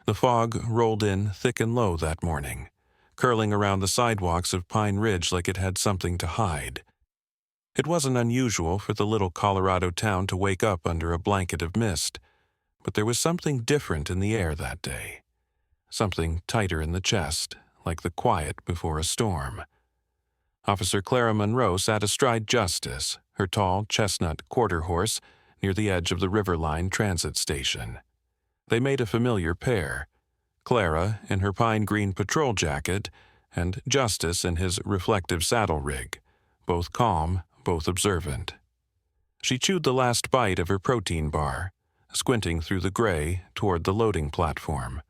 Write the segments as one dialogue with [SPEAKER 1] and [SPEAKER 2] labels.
[SPEAKER 1] The fog rolled in thick and low that morning, curling around the sidewalks of Pine Ridge like it had something to hide. It wasn't unusual for the little Colorado town to wake up under a blanket of mist, but there was something different in the air that day. Something tighter in the chest, like the quiet before a storm. Officer Clara Monroe sat astride Justice, her tall chestnut quarter horse, near the edge of the Riverline transit station. They made a familiar pair, Clara in her pine green patrol jacket and Justice in his reflective saddle rig, both calm, both observant. She chewed the last bite of her protein bar, squinting through the gray toward the loading platform.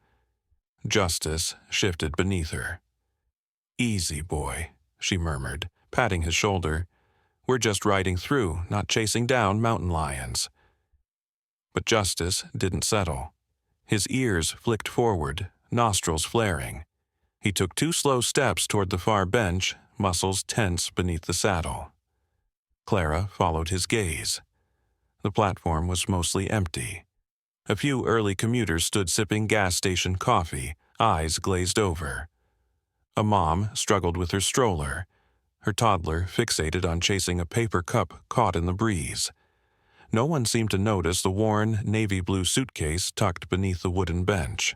[SPEAKER 1] Justice shifted beneath her. "Easy, boy," she murmured, patting his shoulder. "We're just riding through, not chasing down mountain lions." But Justice didn't settle. His ears flicked forward, nostrils flaring. He took 2 slow steps toward the far bench, muscles tense beneath the saddle. Clara followed his gaze. The platform was mostly empty. A few early commuters stood sipping gas station coffee, eyes glazed over. A mom struggled with her stroller, her toddler fixated on chasing a paper cup caught in the breeze. No one seemed to notice the worn navy blue suitcase tucked beneath the wooden bench.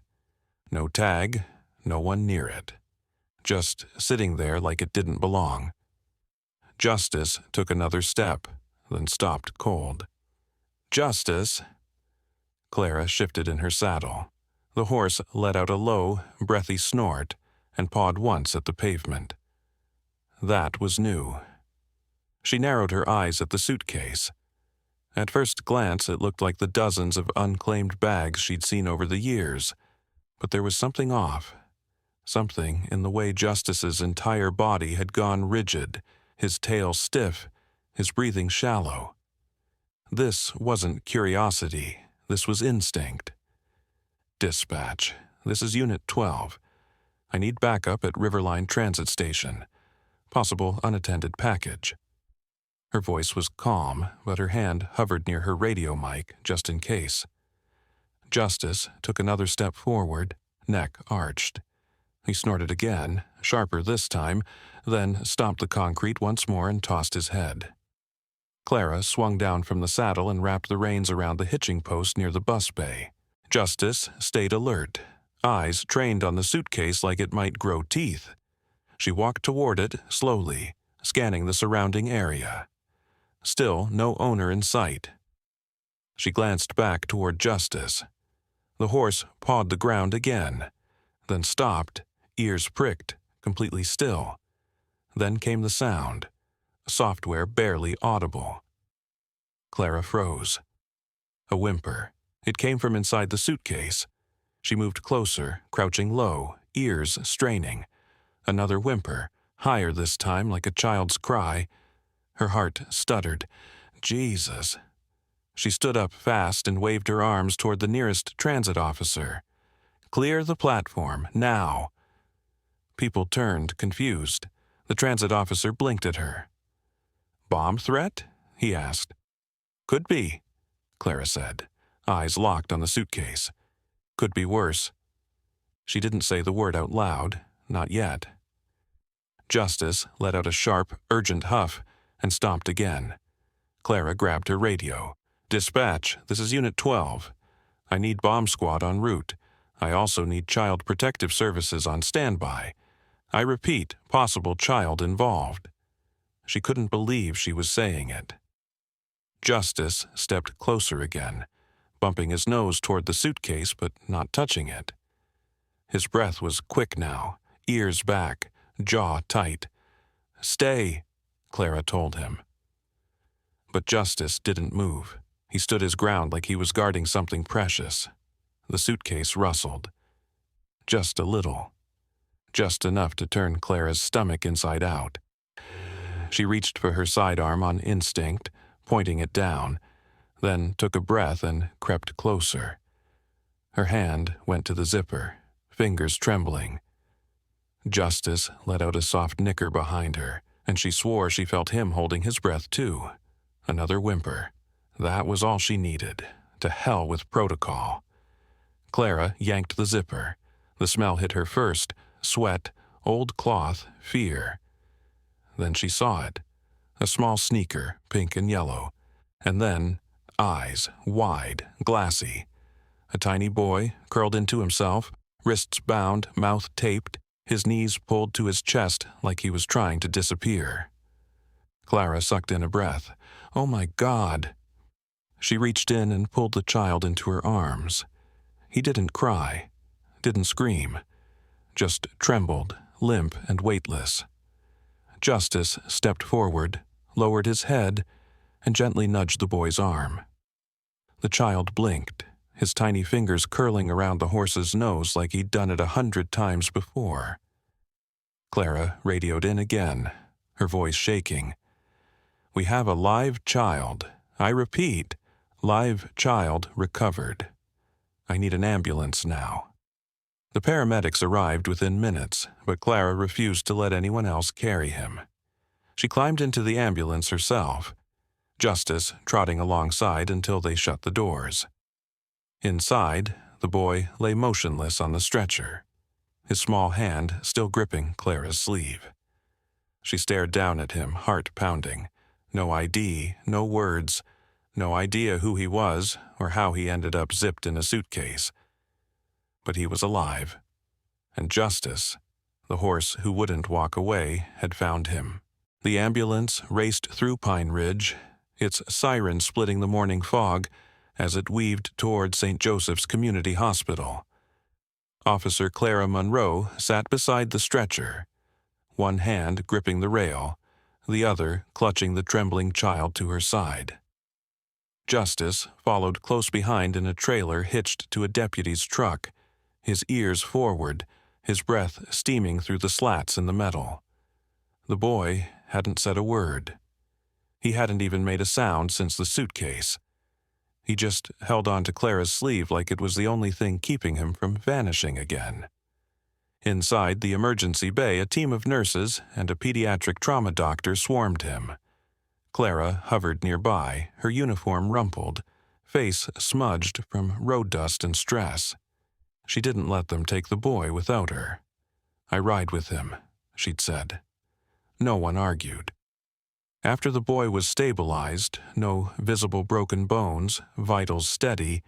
[SPEAKER 1] No tag, no one near it. Just sitting there like it didn't belong. Justice took another step, then stopped cold. "Justice!" Clara shifted in her saddle. The horse let out a low, breathy snort and pawed once at the pavement. That was new. She narrowed her eyes at the suitcase. At first glance, it looked like the dozens of unclaimed bags she'd seen over the years, but there was something off. Something in the way Justice's entire body had gone rigid, his tail stiff, his breathing shallow. This wasn't curiosity, this was instinct. "Dispatch, this is Unit 12. I need backup at Riverline Transit Station. Possible unattended package." Her voice was calm, but her hand hovered near her radio mic, just in case. Justice took another step forward, neck arched. He snorted again, sharper this time, then stomped the concrete once more and tossed his head. Clara swung down from the saddle and wrapped the reins around the hitching post near the bus bay. Justice stayed alert, eyes trained on the suitcase like it might grow teeth. She walked toward it slowly, scanning the surrounding area. Still no owner in sight. She glanced back toward Justice. The horse pawed the ground again, then stopped, ears pricked, completely still. Then came the sound, software barely audible. Clara froze. A whimper. It came from inside the suitcase. She moved closer, crouching low, ears straining. Another whimper, higher this time like a child's cry. Her heart stuttered. Jesus. She stood up fast and waved her arms toward the nearest transit officer. "Clear the platform, now." People turned, confused. The transit officer blinked at her. "Bomb threat?" he asked. "Could be," Clara said, eyes locked on the suitcase. "Could be worse." She didn't say the word out loud, not yet. Justice let out a sharp, urgent huff and stomped again. Clara grabbed her radio. "Dispatch, this is Unit 12. I need bomb squad en route. I also need Child Protective Services on standby. I repeat, possible child involved." She couldn't believe she was saying it. Justice stepped closer again, bumping his nose toward the suitcase but not touching it. His breath was quick now, ears back, jaw tight. "Stay," Clara told him. But Justice didn't move. He stood his ground like he was guarding something precious. The suitcase rustled. Just a little. Just enough to turn Clara's stomach inside out. She reached for her sidearm on instinct, pointing it down, then took a breath and crept closer. Her hand went to the zipper, fingers trembling. Justice let out a soft nicker behind her, and she swore she felt him holding his breath too. Another whimper. That was all she needed. To hell with protocol. Clara yanked the zipper. The smell hit her first: sweat, old cloth, fear. Then she saw it. A small sneaker, pink and yellow. And then, eyes, wide, glassy. A tiny boy, curled into himself, wrists bound, mouth taped, his knees pulled to his chest like he was trying to disappear. Clara sucked in a breath. Oh my God! She reached in and pulled the child into her arms. He didn't cry, didn't scream, just trembled, limp and weightless. Justice stepped forward, lowered his head, and gently nudged the boy's arm. The child blinked, his tiny fingers curling around the horse's nose like he'd done it 100 times before. Clara radioed in again, her voice shaking. "We have a live child. I repeat, live child recovered. I need an ambulance now." The paramedics arrived within minutes, but Clara refused to let anyone else carry him. She climbed into the ambulance herself, Justice trotting alongside until they shut the doors. Inside, the boy lay motionless on the stretcher, his small hand still gripping Clara's sleeve. She stared down at him, heart pounding. No ID, no words, no idea who he was or how he ended up zipped in a suitcase. But he was alive, and Justice, the horse who wouldn't walk away, had found him. The ambulance raced through Pine Ridge, its siren splitting the morning fog as it weaved toward St. Joseph's Community Hospital. Officer Clara Monroe sat beside the stretcher, one hand gripping the rail, the other clutching the trembling child to her side. Justice followed close behind in a trailer hitched to a deputy's truck, his ears forward, his breath steaming through the slats in the metal. The boy hadn't said a word. He hadn't even made a sound since the suitcase. He just held on to Clara's sleeve like it was the only thing keeping him from vanishing again. Inside the emergency bay, a team of nurses and a pediatric trauma doctor swarmed him. Clara hovered nearby, her uniform rumpled, face smudged from road dust and stress. She didn't let them take the boy without her. "I ride with him," she'd said. No one argued. After the boy was stabilized, no visible broken bones, vitals steady,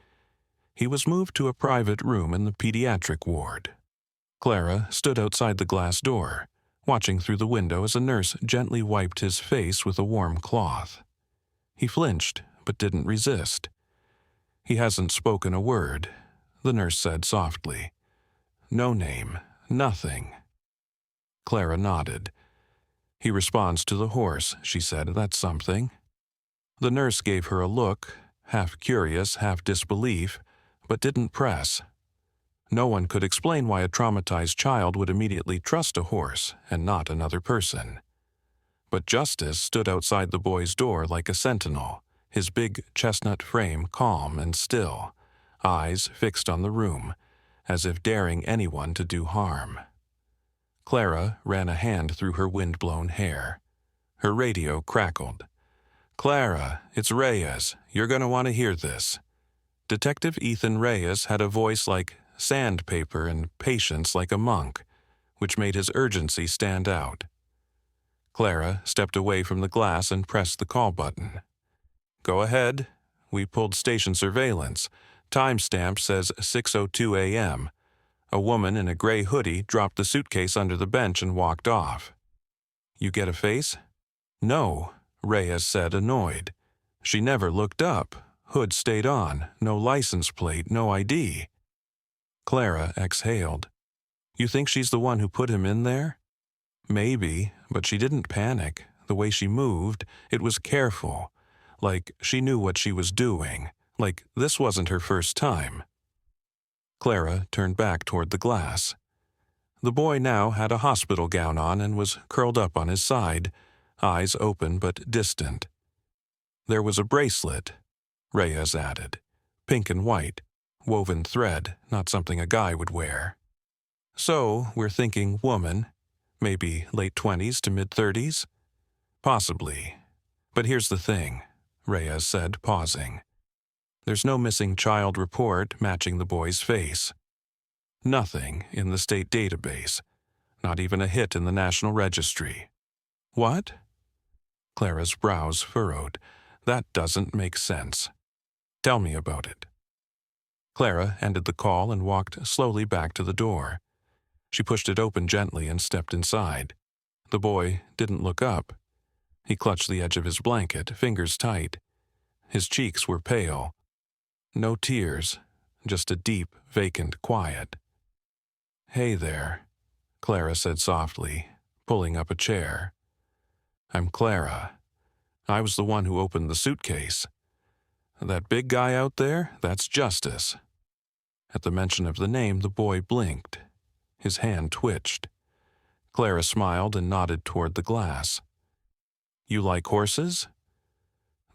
[SPEAKER 1] he was moved to a private room in the pediatric ward. Clara stood outside the glass door, watching through the window as a nurse gently wiped his face with a warm cloth. He flinched, but didn't resist. "He hasn't spoken a word," the nurse said softly. "No name, nothing." Clara nodded. "He responds to the horse," she said. "That's something." The nurse gave her a look, half curious, half disbelief, but didn't press. No one could explain why a traumatized child would immediately trust a horse and not another person. But Justice stood outside the boy's door like a sentinel, his big chestnut frame calm and still, eyes fixed on the room, as if daring anyone to do harm. Clara ran a hand through her wind-blown hair. Her radio crackled. "Clara, it's Reyes. You're going to want to hear this." Detective Ethan Reyes had a voice like sandpaper and patience like a monk, which made his urgency stand out. Clara stepped away from the glass and pressed the call button. "Go ahead. We pulled station surveillance. Timestamp says 6:02 a.m. A woman in a gray hoodie dropped the suitcase under the bench and walked off." "You get a face?" "No," Reyes said, annoyed. "She never looked up. Hood stayed on. No license plate, no ID." Clara exhaled. "You think she's the one who put him in there?" "Maybe, but she didn't panic. The way she moved, it was careful. Like she knew what she was doing. Like this wasn't her first time." Clara turned back toward the glass. The boy now had a hospital gown on and was curled up on his side, eyes open but distant. "There was a bracelet," Reyes added, "pink and white, woven thread, not something a guy would wear. So we're thinking woman, maybe late 20s to mid-30s? Possibly. But here's the thing," Reyes said, pausing. There's no missing child report matching the boy's face. Nothing in the state database. Not even a hit in the National Registry. What? Clara's brows furrowed. That doesn't make sense. Tell me about it. Clara ended the call and walked slowly back to the door. She pushed it open gently and stepped inside. The boy didn't look up. He clutched the edge of his blanket, fingers tight. His cheeks were pale. No tears, just a deep, vacant quiet. "Hey there," Clara said softly, pulling up a chair. "I'm Clara. I was the one who opened the suitcase. That big guy out there, that's Justice." At the mention of the name, the boy blinked. His hand twitched. Clara smiled and nodded toward the glass. "You like horses?"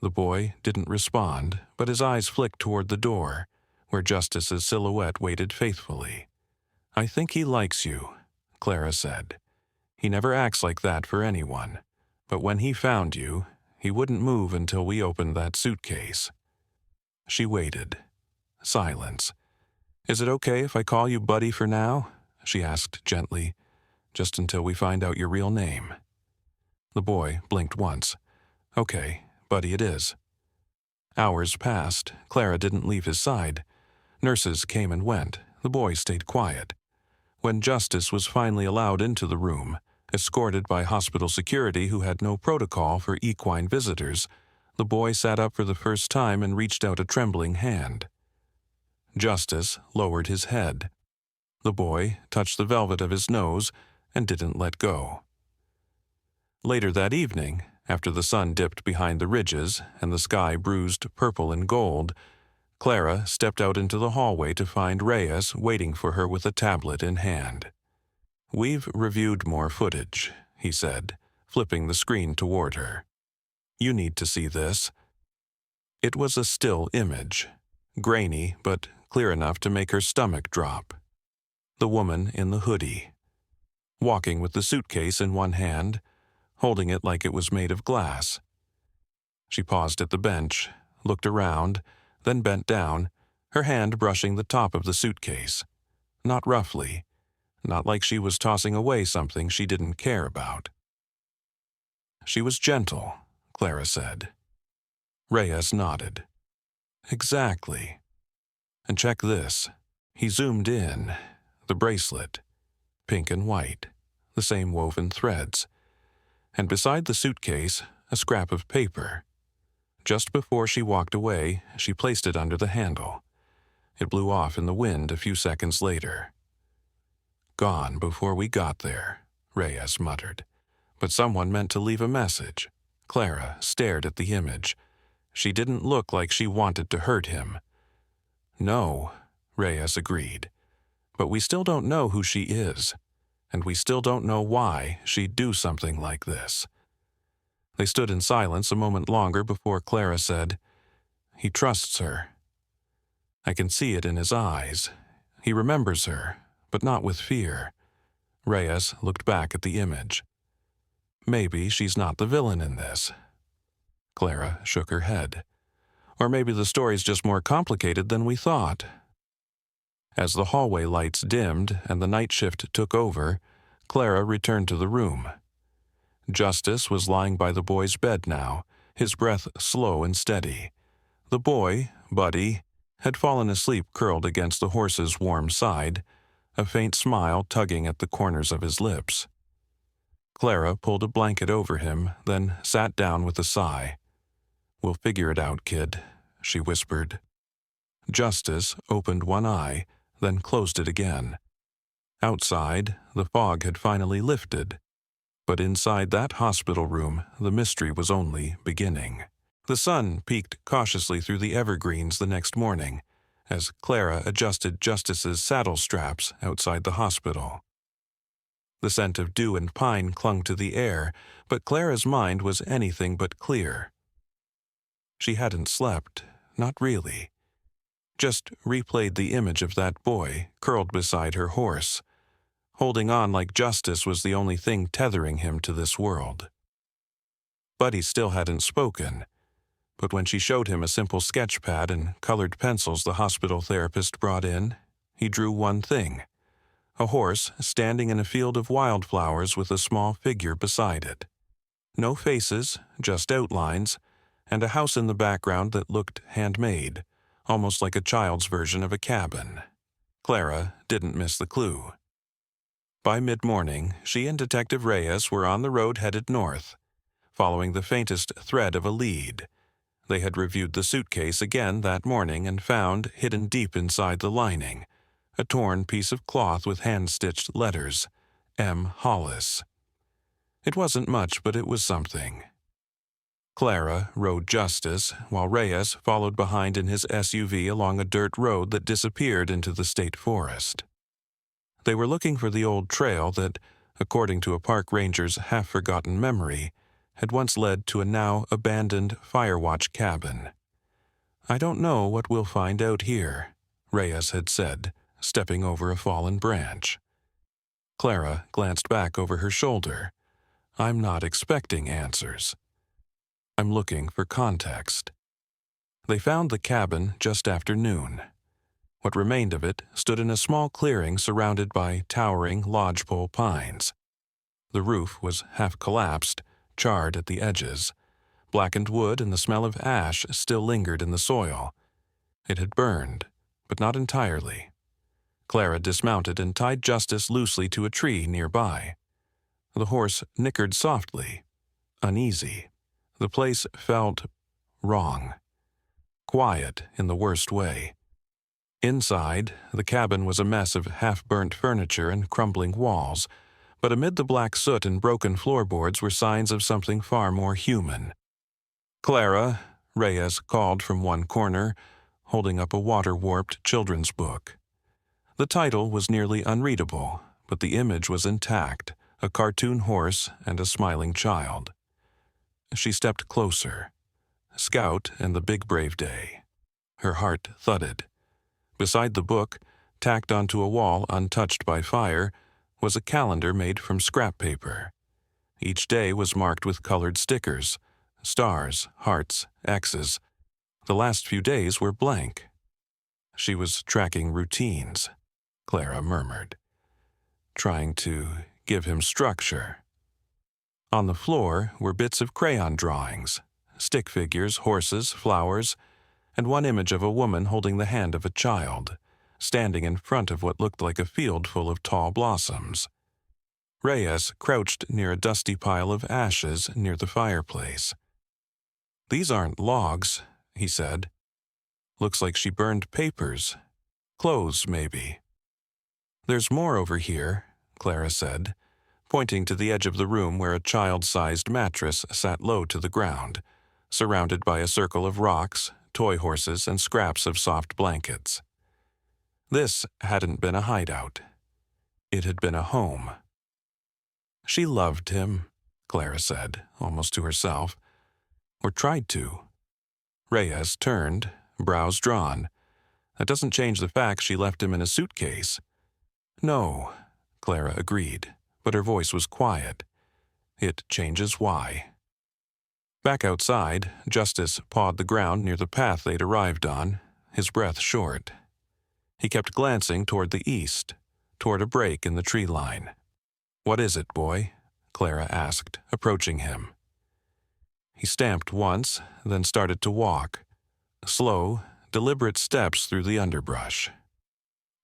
[SPEAKER 1] The boy didn't respond, but his eyes flicked toward the door, where Justice's silhouette waited faithfully. "I think he likes you," Clara said. "He never acts like that for anyone, but when he found you, he wouldn't move until we opened that suitcase." She waited. Silence. "Is it okay if I call you Buddy for now?" she asked gently. "Just until we find out your real name." The boy blinked once. "Okay, Buddy it is." Hours passed. Clara didn't leave his side. Nurses came and went. The boy stayed quiet. When Justice was finally allowed into the room, escorted by hospital security who had no protocol for equine visitors, the boy sat up for the first time and reached out a trembling hand. Justice lowered his head. The boy touched the velvet of his nose and didn't let go. Later that evening, after the sun dipped behind the ridges and the sky bruised purple and gold, Clara stepped out into the hallway to find Reyes waiting for her with a tablet in hand. "We've reviewed more footage," he said, flipping the screen toward her. "You need to see this." It was a still image, grainy but clear enough to make her stomach drop. The woman in the hoodie, walking with the suitcase in one hand, holding it like it was made of glass. She paused at the bench, looked around, then bent down, her hand brushing the top of the suitcase. Not roughly, not like she was tossing away something she didn't care about. "She was gentle," Clara said. Reyes nodded. "Exactly. And check this." He zoomed in. The bracelet. Pink and white. The same woven threads. And beside the suitcase, a scrap of paper. Just before she walked away, she placed it under the handle. It blew off in the wind a few seconds later. "Gone before we got there," Reyes muttered. "But someone meant to leave a message." Clara stared at the image. She didn't look like she wanted to hurt him. "No," Reyes agreed. "But we still don't know who she is, and we still don't know why she'd do something like this." They stood in silence a moment longer before Clara said, "He trusts her. I can see it in his eyes. He remembers her, but not with fear." Reyes looked back at the image. "Maybe she's not the villain in this." Clara shook her head. "Or maybe the story's just more complicated than we thought." As the hallway lights dimmed and the night shift took over, Clara returned to the room. Justice was lying by the boy's bed now, his breath slow and steady. The boy, Buddy, had fallen asleep curled against the horse's warm side, a faint smile tugging at the corners of his lips. Clara pulled a blanket over him, then sat down with a sigh. "We'll figure it out, kid," she whispered. Justice opened one eye, then closed it again. Outside, the fog had finally lifted. But inside that hospital room, the mystery was only beginning. The sun peeked cautiously through the evergreens the next morning, as Clara adjusted Justice's saddle straps outside the hospital. The scent of dew and pine clung to the air, but Clara's mind was anything but clear. She hadn't slept, not really. Just replayed the image of that boy curled beside her horse, holding on like justice was the only thing tethering him to this world. Buddy still hadn't spoken. But when she showed him a simple sketch pad and colored pencils the hospital therapist brought in, he drew one thing: a horse standing in a field of wildflowers with a small figure beside it. No faces, just outlines, and a house in the background that looked handmade, almost like a child's version of a cabin. Clara didn't miss the clue. By mid-morning, she and Detective Reyes were on the road headed north, following the faintest thread of a lead. They had reviewed the suitcase again that morning and found, hidden deep inside the lining, a torn piece of cloth with hand-stitched letters, M. Hollis. It wasn't much, but it was something. Clara rode Justice, while Reyes followed behind in his SUV along a dirt road that disappeared into the state forest. They were looking for the old trail that, according to a park ranger's half-forgotten memory, had once led to a now abandoned firewatch cabin. "I don't know what we'll find out here," Reyes had said, stepping over a fallen branch. Clara glanced back over her shoulder. "I'm not expecting answers. I'm looking for context." They found the cabin just after noon. What remained of it stood in a small clearing surrounded by towering lodgepole pines. The roof was half collapsed, charred at the edges. Blackened wood and the smell of ash still lingered in the soil. It had burned, but not entirely. Clara dismounted and tied Justice loosely to a tree nearby. The horse nickered softly, uneasy. The place felt wrong. Quiet in the worst way. Inside, the cabin was a mess of half-burnt furniture and crumbling walls, but amid the black soot and broken floorboards were signs of something far more human. "Clara," Reyes called from one corner, holding up a water-warped children's book. The title was nearly unreadable, but the image was intact, a cartoon horse and a smiling child. She stepped closer. Scout and the Big Brave Day. Her heart thudded. Beside the book, tacked onto a wall untouched by fire, was a calendar made from scrap paper. Each day was marked with colored stickers, stars, hearts, X's. The last few days were blank. She was tracking routines, Clara murmured, trying to give him structure. On the floor were bits of crayon drawings, stick figures, horses, flowers, and one image of a woman holding the hand of a child, standing in front of what looked like a field full of tall blossoms. Reyes crouched near a dusty pile of ashes near the fireplace. "These aren't logs," he said. "Looks like she burned papers. Clothes, maybe." "There's more over here," Clara said, pointing to the edge of the room where a child-sized mattress sat low to the ground, surrounded by a circle of rocks, toy horses, and scraps of soft blankets. This hadn't been a hideout. It had been a home. She loved him, Clara said, almost to herself, or tried to. Reyes turned, brows drawn. That doesn't change the fact she left him in a suitcase. "No," Clara agreed, but her voice was quiet. "It changes why." Back outside, Justice pawed the ground near the path they'd arrived on, his breath short. He kept glancing toward the east, toward a break in the tree line. "What is it, boy?" Clara asked, approaching him. He stamped once, then started to walk. Slow, deliberate steps through the underbrush.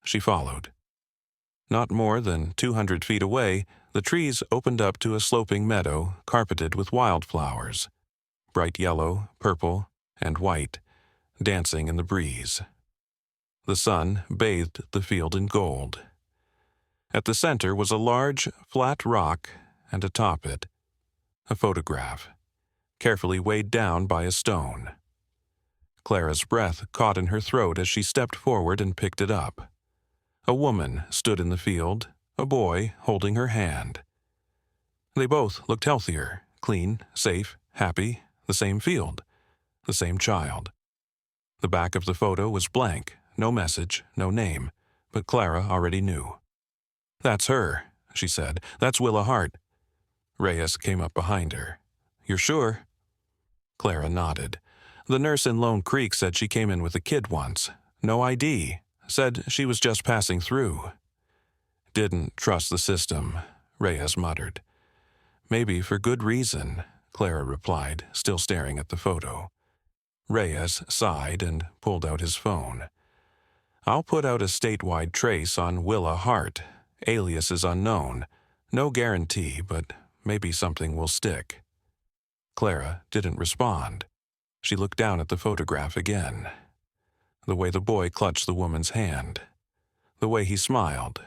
[SPEAKER 1] She followed. Not more than 200 feet away, the trees opened up to a sloping meadow carpeted with wildflowers, bright yellow, purple, and white, dancing in the breeze. The sun bathed the field in gold. At the center was a large, flat rock, and atop it, a photograph, carefully weighed down by a stone. Clara's breath caught in her throat as she stepped forward and picked it up. A woman stood in the field, a boy holding her hand. They both looked healthier, clean, safe, happy, the same field, the same child. The back of the photo was blank, no message, no name, but Clara already knew. "That's her," she said. "That's Willa Hart." Reyes came up behind her. "You're sure?" Clara nodded. The nurse in Lone Creek said she came in with a kid once. No ID. Said she was just passing through. Didn't trust the system, Reyes muttered. Maybe for good reason, Clara replied, still staring at the photo. Reyes sighed and pulled out his phone. I'll put out a statewide trace on Willa Hart. Alias is unknown. No guarantee, but maybe something will stick. Clara didn't respond. She looked down at the photograph again. The way the boy clutched the woman's hand. The way he smiled,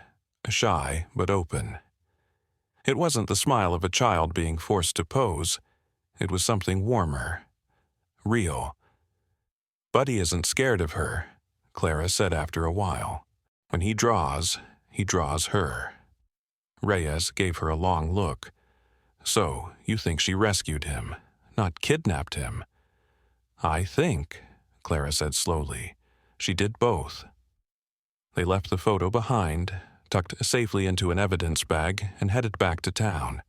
[SPEAKER 1] shy but open. It wasn't the smile of a child being forced to pose. It was something warmer, real. Buddy isn't scared of her, Clara said after a while. When he draws her. Reyes gave her a long look. So, you think she rescued him, not kidnapped him? I think, Clara said slowly, she did both. They left the photo behind, tucked safely into an evidence bag, and headed back to town.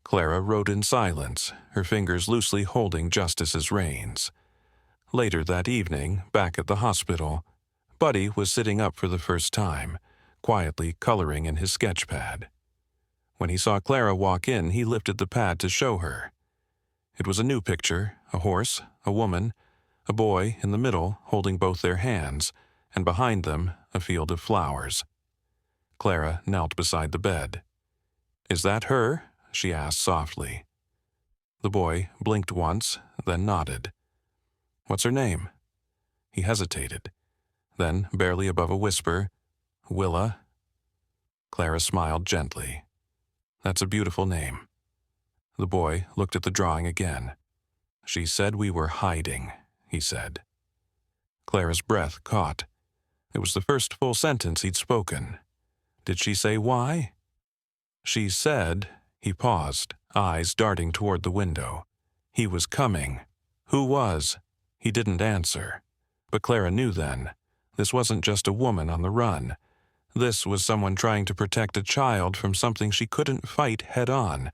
[SPEAKER 1] Clara rode in silence, her fingers loosely holding Justice's reins. Later that evening, back at the hospital, Buddy was sitting up for the first time, quietly coloring in his sketch pad. When he saw Clara walk in, he lifted the pad to show her. It was a new picture, a horse, a woman, a boy in the middle holding both their hands, and behind them a field of flowers. Clara knelt beside the bed. Is that her? She asked softly. The boy blinked once, then nodded. What's her name? He hesitated. Then, barely above a whisper, Willa. Clara smiled gently. That's a beautiful name. The boy looked at the drawing again. She said we were hiding, he said. Clara's breath caught. It was the first full sentence he'd spoken. Did she say why? She said, he paused, eyes darting toward the window. He was coming. Who was? He didn't answer. But Clara knew then. This wasn't just a woman on the run. This was someone trying to protect a child from something she couldn't fight head-on.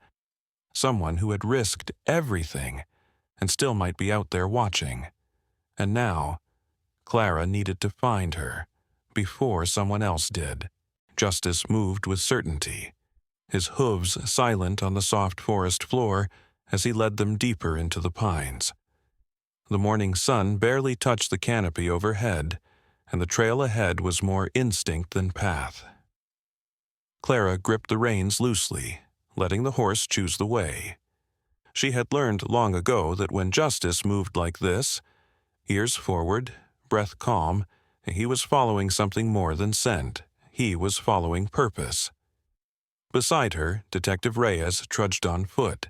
[SPEAKER 1] Someone who had risked everything and still might be out there watching. And now, Clara needed to find her before someone else did. Justice moved with certainty, his hooves silent on the soft forest floor as he led them deeper into the pines. The morning sun barely touched the canopy overhead, and the trail ahead was more instinct than path. Clara gripped the reins loosely, letting the horse choose the way. She had learned long ago that when Justice moved like this, ears forward, breath calm, he was following something more than scent. He was following purpose. Beside her, Detective Reyes trudged on foot,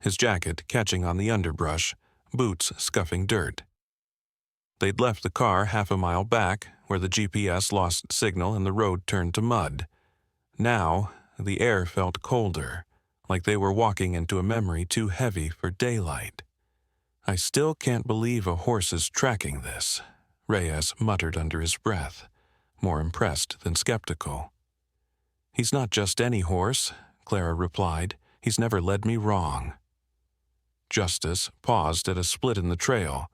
[SPEAKER 1] his jacket catching on the underbrush, boots scuffing dirt. They'd left the car half a mile back, where the GPS lost signal and the road turned to mud. Now, the air felt colder, like they were walking into a memory too heavy for daylight. I still can't believe a horse is tracking this, Reyes muttered under his breath, more impressed than skeptical. He's not just any horse, Clara replied. He's never led me wrong. Justice paused at a split in the trail,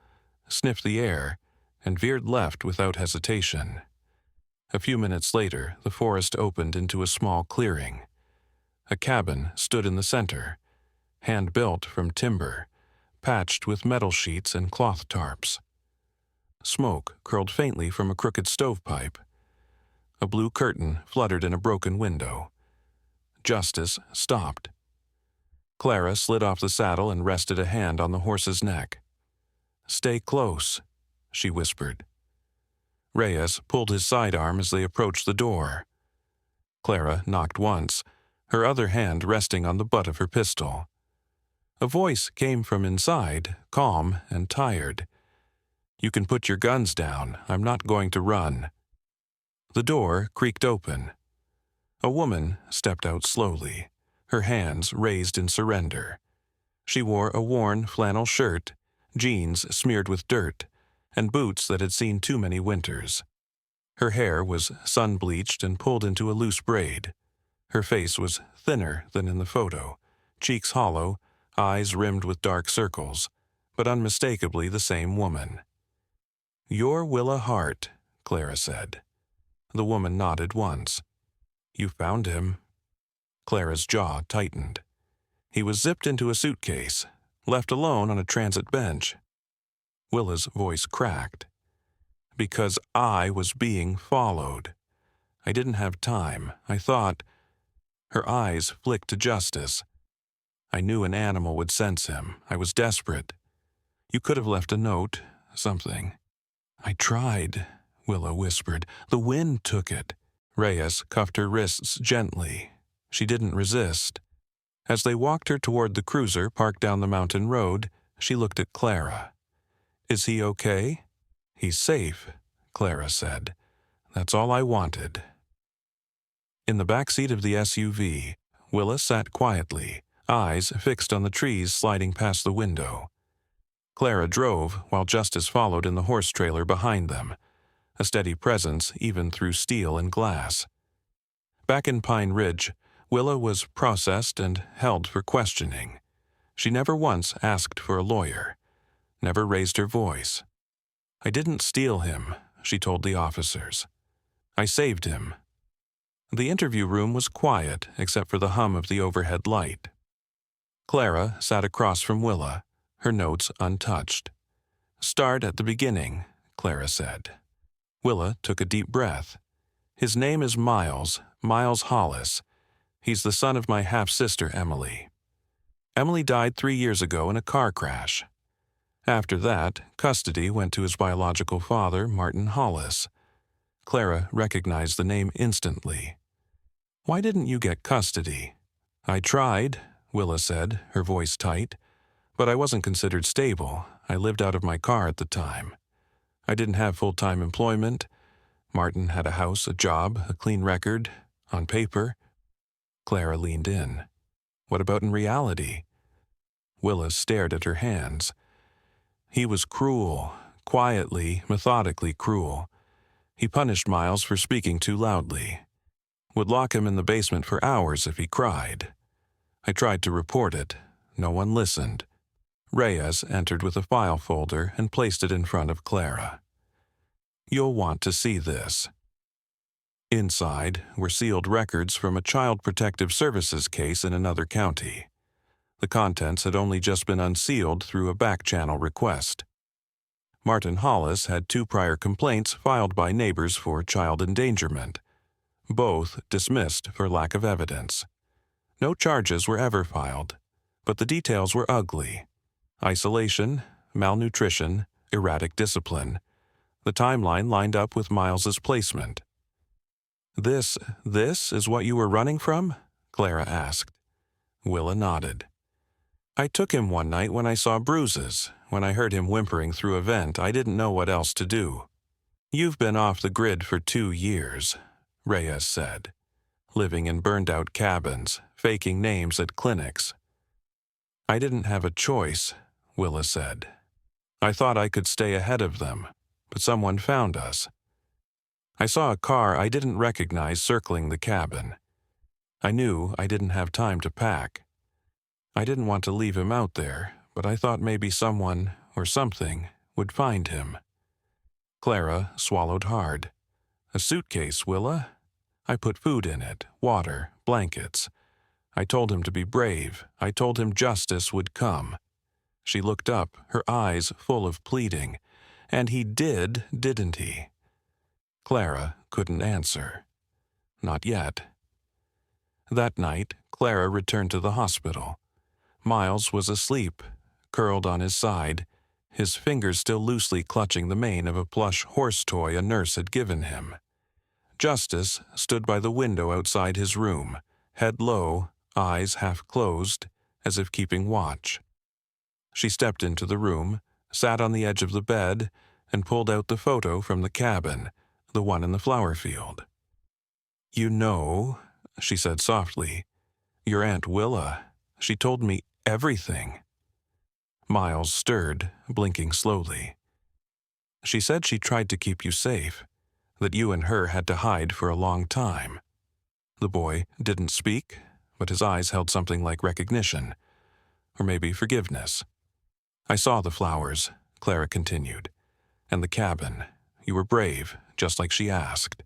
[SPEAKER 1] sniffed the air, and veered left without hesitation. A few minutes later, the forest opened into a small clearing. A cabin stood in the center, hand-built from timber, patched with metal sheets and cloth tarps. Smoke curled faintly from a crooked stovepipe. A blue curtain fluttered in a broken window. Justice stopped. Clara slid off the saddle and rested a hand on the horse's neck. "Stay close," she whispered. Reyes pulled his sidearm as they approached the door. Clara knocked once, her other hand resting on the butt of her pistol. A voice came from inside, calm and tired. "You can put your guns down. I'm not going to run." The door creaked open. A woman stepped out slowly, her hands raised in surrender. She wore a worn flannel shirt, jeans smeared with dirt, and boots that had seen too many winters. Her hair was sun-bleached and pulled into a loose braid. Her face was thinner than in the photo, cheeks hollow, eyes rimmed with dark circles, but unmistakably the same woman. "You're Willa Hart," Clara said. The woman nodded once. "You found him." Clara's jaw tightened. He was zipped into a suitcase, left alone on a transit bench. Willa's voice cracked. "Because I was being followed. I didn't have time. I thought—" Her eyes flicked to Justice. "I knew an animal would sense him. I was desperate. You could have left a note, something." "I tried," Willa whispered. "The wind took it." Reyes cuffed her wrists gently. She didn't resist. As they walked her toward the cruiser parked down the mountain road, she looked at Clara. "Is he okay?" "He's safe," Clara said. "That's all I wanted." In the back seat of the SUV, Willa sat quietly, eyes fixed on the trees sliding past the window. Clara drove while Justice followed in the horse trailer behind them, a steady presence even through steel and glass. Back in Pine Ridge, Willa was processed and held for questioning. She never once asked for a lawyer, never raised her voice. "I didn't steal him," she told the officers. "I saved him." The interview room was quiet except for the hum of the overhead light. Clara sat across from Willa, her notes untouched. "Start at the beginning," Clara said. Willa took a deep breath. "His name is Miles Hollis. He's the son of my half-sister, Emily. Emily died 3 years ago in a car crash. After that, custody went to his biological father, Martin Hollis." Clara recognized the name instantly. "Why didn't you get custody?" "I tried," Willa said, her voice tight. "But I wasn't considered stable. I lived out of my car at the time. I didn't have full-time employment. Martin had a house, a job, a clean record, on paper." Clara leaned in. "What about in reality?" Willa stared at her hands. "He was cruel, quietly, methodically cruel. He punished Miles for speaking too loudly. Would lock him in the basement for hours if he cried. I tried to report it. No one listened." Reyes entered with a file folder and placed it in front of Clara. "You'll want to see this." Inside were sealed records from a Child Protective Services case in another county. The contents had only just been unsealed through a back-channel request. Martin Hollis had 2 prior complaints filed by neighbors for child endangerment, both dismissed for lack of evidence. No charges were ever filed, but the details were ugly. Isolation, malnutrition, erratic discipline. The timeline lined up with Miles's placement. This is what you were running from?" Clara asked. Willa nodded. "I took him one night when I saw bruises. When I heard him whimpering through a vent, I didn't know what else to do." "You've been off the grid for 2 years," Reyes said, "living in burned-out cabins, faking names at clinics." "I didn't have a choice," Willa said. "I thought I could stay ahead of them, but someone found us. I saw a car I didn't recognize circling the cabin. I knew I didn't have time to pack. I didn't want to leave him out there, but I thought maybe someone, or something, would find him." Clara swallowed hard. "A suitcase, Willa? I put food in it, water, blankets. I told him to be brave. I told him justice would come." She looked up, her eyes full of pleading. "And he did, didn't he?" Clara couldn't answer. Not yet. That night, Clara returned to the hospital. Miles was asleep, curled on his side, his fingers still loosely clutching the mane of a plush horse toy a nurse had given him. Justice stood by the window outside his room, head low, eyes half closed, as if keeping watch. She stepped into the room, sat on the edge of the bed, and pulled out the photo from the cabin, the one in the flower field. "You know," she said softly, "your Aunt Willa, she told me everything." Miles stirred, blinking slowly. "She said she tried to keep you safe, that you and her had to hide for a long time." The boy didn't speak, but his eyes held something like recognition, or maybe forgiveness. "I saw the flowers," Clara continued, "and the cabin. You were brave, just like she asked."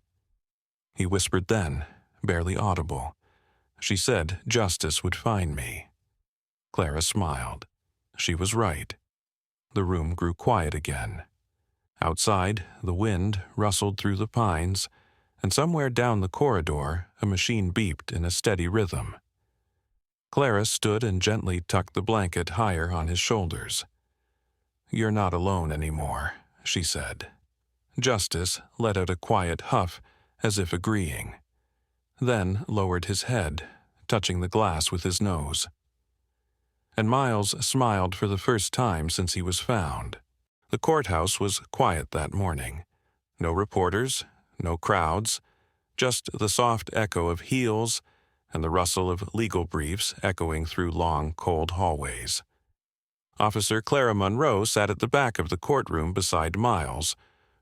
[SPEAKER 1] He whispered then, barely audible, "She said justice would find me." Clara smiled. She was right. The room grew quiet again. Outside, the wind rustled through the pines, and somewhere down the corridor, a machine beeped in a steady rhythm. Clara stood and gently tucked the blanket higher on his shoulders. "You're not alone anymore," she said. Justice let out a quiet huff, as if agreeing, then lowered his head, touching the glass with his nose. And Miles smiled for the first time since he was found. The courthouse was quiet that morning. No reporters, no crowds, just the soft echo of heels and the rustle of legal briefs echoing through long, cold hallways. Officer Clara Monroe sat at the back of the courtroom beside Miles,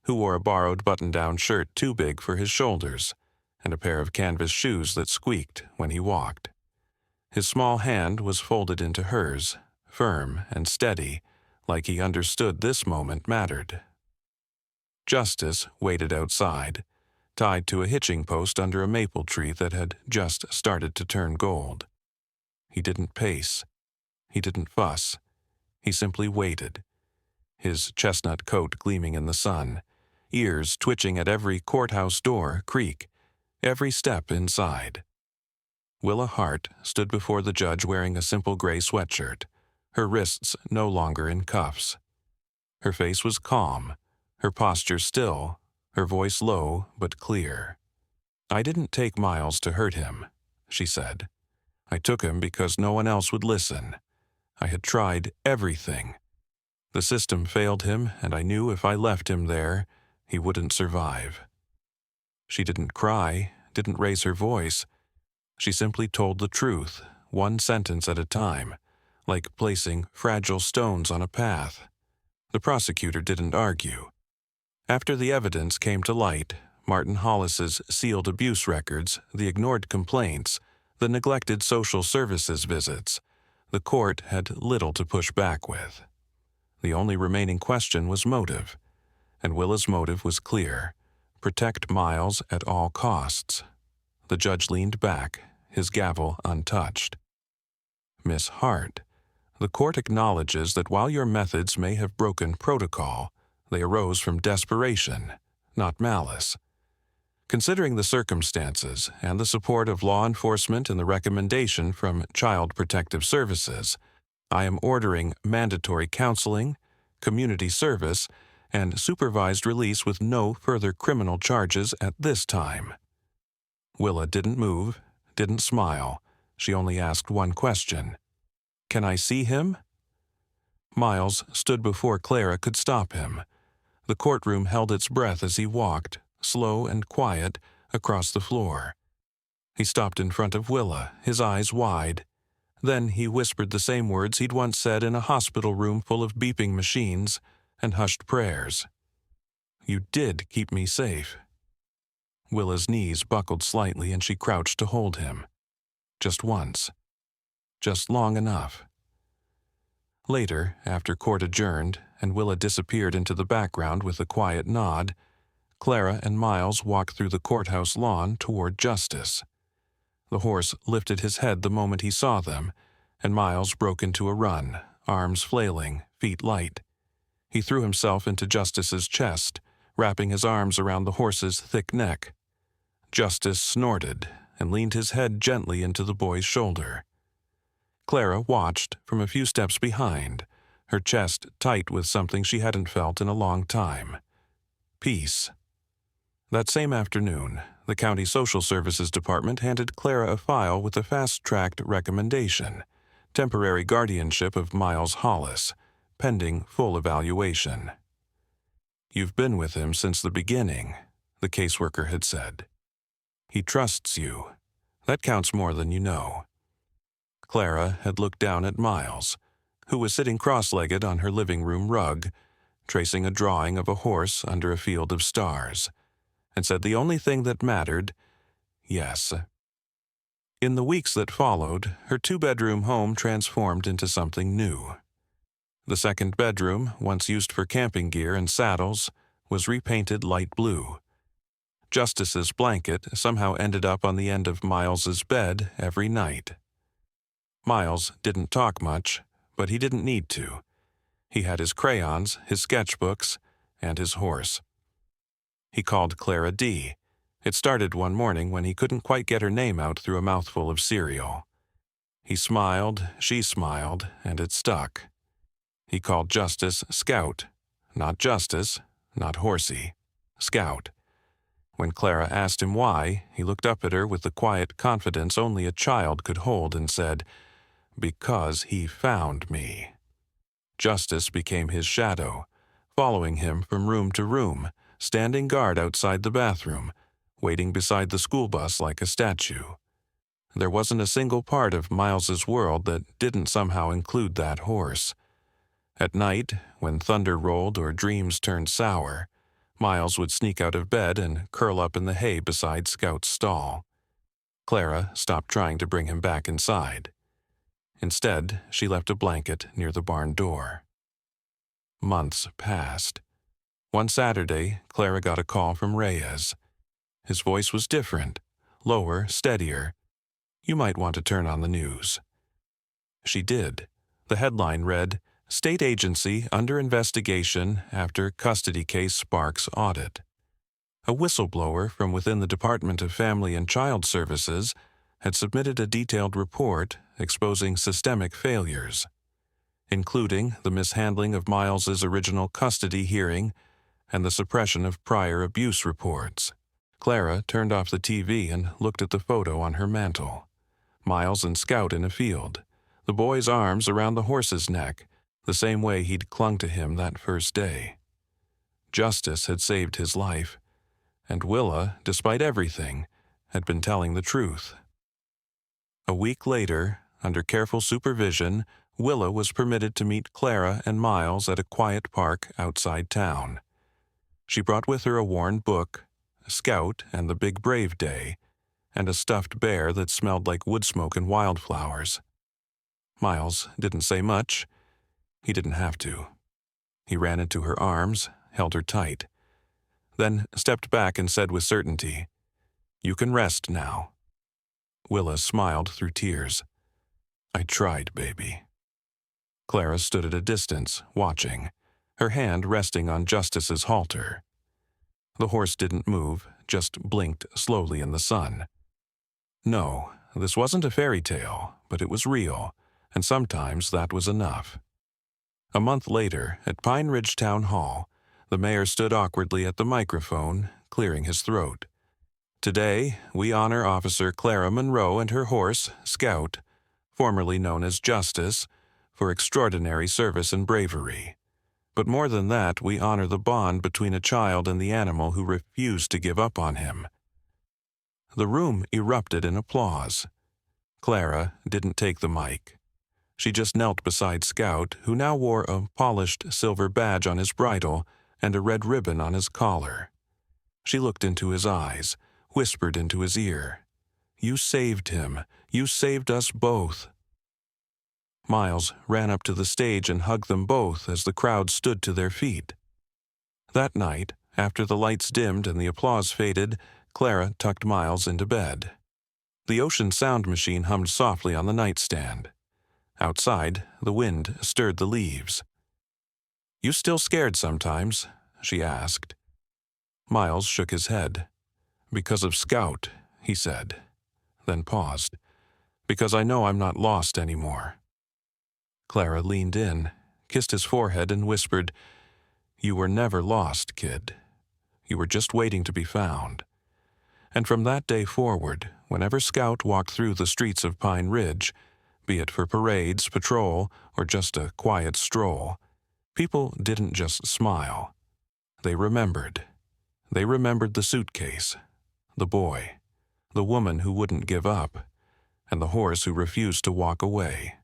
[SPEAKER 1] who wore a borrowed button-down shirt too big for his shoulders and a pair of canvas shoes that squeaked when he walked. His small hand was folded into hers, firm and steady, like he understood this moment mattered. Justice waited outside, tied to a hitching post under a maple tree that had just started to turn gold. He didn't pace. He didn't fuss. He simply waited, his chestnut coat gleaming in the sun, ears twitching at every courthouse door creak, every step inside. Willa Hart stood before the judge wearing a simple gray sweatshirt, her wrists no longer in cuffs. Her face was calm, her posture still, her voice low but clear. "I didn't take Miles to hurt him," she said. "I took him because no one else would listen. I had tried everything. The system failed him, and I knew if I left him there, he wouldn't survive." She didn't cry, didn't raise her voice. She simply told the truth, one sentence at a time, like placing fragile stones on a path. The prosecutor didn't argue. After the evidence came to light, Martin Hollis's sealed abuse records, the ignored complaints, the neglected social services visits, the court had little to push back with. The only remaining question was motive, and Willa's motive was clear: protect Miles at all costs. The judge leaned back, his gavel untouched. "Miss Hart, the court acknowledges that while your methods may have broken protocol, they arose from desperation, not malice. Considering the circumstances and the support of law enforcement and the recommendation from Child Protective Services, I am ordering mandatory counseling, community service, and supervised release with no further criminal charges at this time." Willa didn't move, didn't smile. She only asked one question. "Can I see him?" Miles stood before Clara could stop him. The courtroom held its breath as he walked, slow and quiet, across the floor. He stopped in front of Willa, his eyes wide. Then he whispered the same words he'd once said in a hospital room full of beeping machines and hushed prayers. "You did keep me safe." Willa's knees buckled slightly and she crouched to hold him. Just once. Just long enough. Later, after court adjourned and Willa disappeared into the background with a quiet nod, Clara and Miles walked through the courthouse lawn toward Justice. The horse lifted his head the moment he saw them, and Miles broke into a run, arms flailing, feet light. He threw himself into Justice's chest, wrapping his arms around the horse's thick neck. Justice snorted and leaned his head gently into the boy's shoulder. Clara watched from a few steps behind, her chest tight with something she hadn't felt in a long time: peace. That same afternoon, the County Social Services Department handed Clara a file with a fast-tracked recommendation: temporary guardianship of Miles Hollis, pending full evaluation. "You've been with him since the beginning," the caseworker had said. "He trusts you. That counts more than you know." Clara had looked down at Miles, who was sitting cross-legged on her living room rug, tracing a drawing of a horse under a field of stars, and said the only thing that mattered: yes. In the weeks that followed, her two-bedroom home transformed into something new. The second bedroom, once used for camping gear and saddles, was repainted light blue. Justice's blanket somehow ended up on the end of Miles's bed every night. Miles didn't talk much, but he didn't need to. He had his crayons, his sketchbooks, and his horse. He called Clara D. It started one morning when he couldn't quite get her name out through a mouthful of cereal. He smiled, she smiled, and it stuck. He called Justice Scout. Not Justice, not Horsey. Scout. When Clara asked him why, he looked up at her with the quiet confidence only a child could hold and said, "Because he found me." Justice became his shadow, following him from room to room, standing guard outside the bathroom, waiting beside the school bus like a statue. There wasn't a single part of Miles's world that didn't somehow include that horse. At night, when thunder rolled or dreams turned sour, Miles would sneak out of bed and curl up in the hay beside Scout's stall. Clara stopped trying to bring him back inside. Instead, she left a blanket near the barn door. Months passed. One Saturday, Clara got a call from Reyes. His voice was different, lower, steadier. "You might want to turn on the news." She did. The headline read, "State Agency Under Investigation After Custody Case Sparks Audit." A whistleblower from within the Department of Family and Child Services had submitted a detailed report exposing systemic failures, including the mishandling of Miles's original custody hearing and the suppression of prior abuse reports. Clara turned off the TV and looked at the photo on her mantel. Miles and Scout in a field, the boy's arms around the horse's neck, the same way he'd clung to him that first day. Justice had saved his life, and Willa, despite everything, had been telling the truth. A week later, under careful supervision, Willa was permitted to meet Clara and Miles at a quiet park outside town. She brought with her a worn book, Scout and the Big Brave Day, and a stuffed bear that smelled like wood smoke and wildflowers. Miles didn't say much. He didn't have to. He ran into her arms, held her tight, then stepped back and said with certainty, "You can rest now." Willa smiled through tears. "I tried, baby." Clara stood at a distance, watching, her hand resting on Justice's halter. The horse didn't move, just blinked slowly in the sun. No, this wasn't a fairy tale, but it was real, and sometimes that was enough. A month later, at Pine Ridge Town Hall, the mayor stood awkwardly at the microphone, clearing his throat. "Today, we honor Officer Clara Monroe and her horse, Scout, formerly known as Justice, for extraordinary service and bravery. But more than that, we honor the bond between a child and the animal who refused to give up on him." The room erupted in applause. Clara didn't take the mic. She just knelt beside Scout, who now wore a polished silver badge on his bridle and a red ribbon on his collar. She looked into his eyes, whispered into his ear, "You saved him. You saved us both." Miles ran up to the stage and hugged them both as the crowd stood to their feet. That night, after the lights dimmed and the applause faded, Clara tucked Miles into bed. The ocean sound machine hummed softly on the nightstand. Outside, the wind stirred the leaves. "You still scared sometimes?" she asked. Miles shook his head. "Because of Scout," he said, then paused. "Because I know I'm not lost anymore." Clara leaned in, kissed his forehead, and whispered, "You were never lost, kid. You were just waiting to be found." And from that day forward, whenever Scout walked through the streets of Pine Ridge, be it for parades, patrol, or just a quiet stroll, people didn't just smile. They remembered. They remembered the suitcase, the boy, the woman who wouldn't give up, and the horse who refused to walk away.